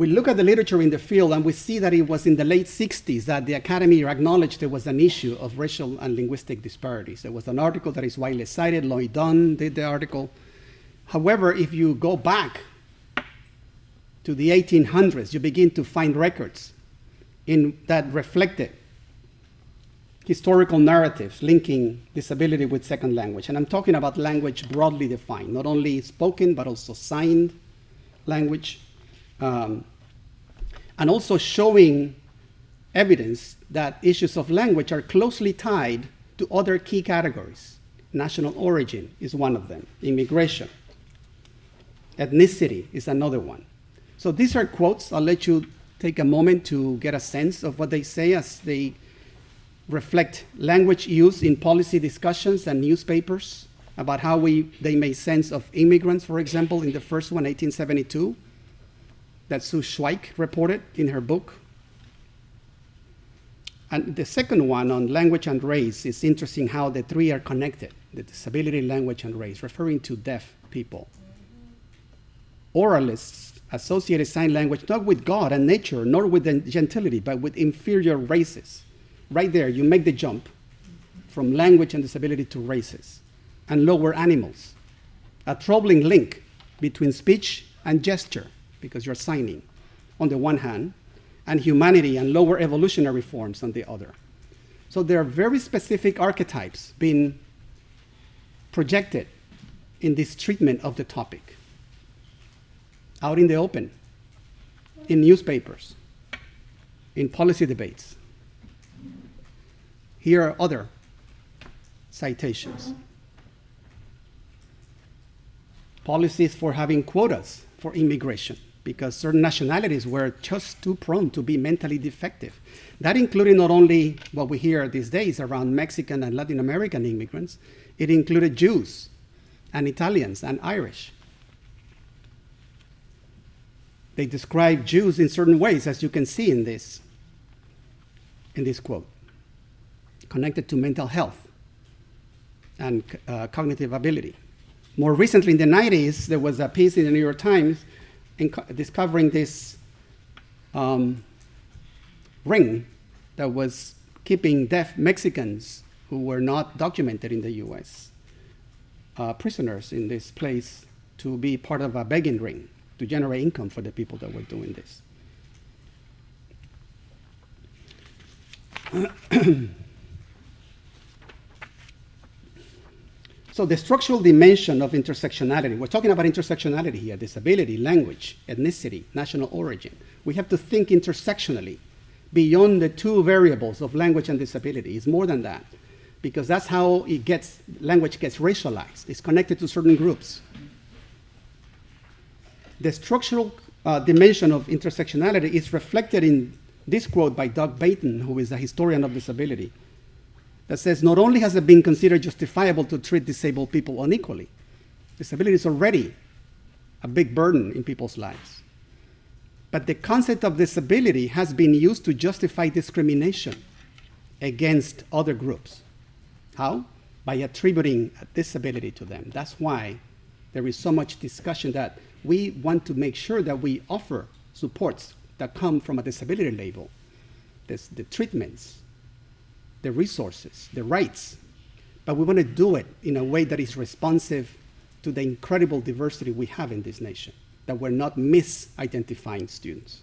we look at the literature in the field and we see that it was in the late 60s that the academy acknowledged there was an issue of racial and linguistic disparities. There was an article that is widely cited. Lloyd Dunn did the article. However, if you go back to the 1800s, you begin to find records that reflected historical narratives linking disability with second language. And I'm talking about language broadly defined, not only spoken, but also signed language. And also showing evidence that issues of language are closely tied to other key categories. National origin is one of them, immigration. Ethnicity is another one. So these are quotes. I'll let you take a moment to get a sense of what they say as they reflect language use in policy discussions and newspapers about how they made sense of immigrants, for example, in the first one, 1872, that Sue Schweik reported in her book. And the second one on language and race is interesting how the three are connected, the disability, language, and race, referring to deaf people. Oralists associated sign language not with God and nature, nor with the gentility, but with inferior races. Right there, you make the jump from language and disability to races and lower animals. A troubling link between speech and gesture, because you're signing on the one hand, and humanity and lower evolutionary forms on the other. So there are very specific archetypes being projected in this treatment of the topic, out in the open, in newspapers, in policy debates. Here are other citations. Policies for having quotas for immigration, because certain nationalities were just too prone to be mentally defective. That included not only what we hear these days around Mexican and Latin American immigrants, it included Jews and Italians and Irish. They describe Jews in certain ways, as you can see in this quote, connected to mental health and cognitive ability. More recently, in the 90s, there was a piece in the New York Times discovering this ring that was keeping deaf Mexicans who were not documented in the US, prisoners in this place, to be part of a begging ring to generate income for the people that were doing this. So the structural dimension of intersectionality, we're talking about intersectionality here, disability, language, ethnicity, national origin. We have to think intersectionally beyond the two variables of language and disability. It's more than that, because that's how language gets racialized. It's connected to certain groups. The structural dimension of intersectionality is reflected in this quote by Doug Baton, who is a historian of disability, that says, not only has it been considered justifiable to treat disabled people unequally, disability is already a big burden in people's lives, but the concept of disability has been used to justify discrimination against other groups. How? By attributing a disability to them. That's why there is so much discussion that we want to make sure that we offer supports that come from a disability label, the treatments, the resources, the rights, but we want to do it in a way that is responsive to the incredible diversity we have in this nation, that we're not misidentifying students.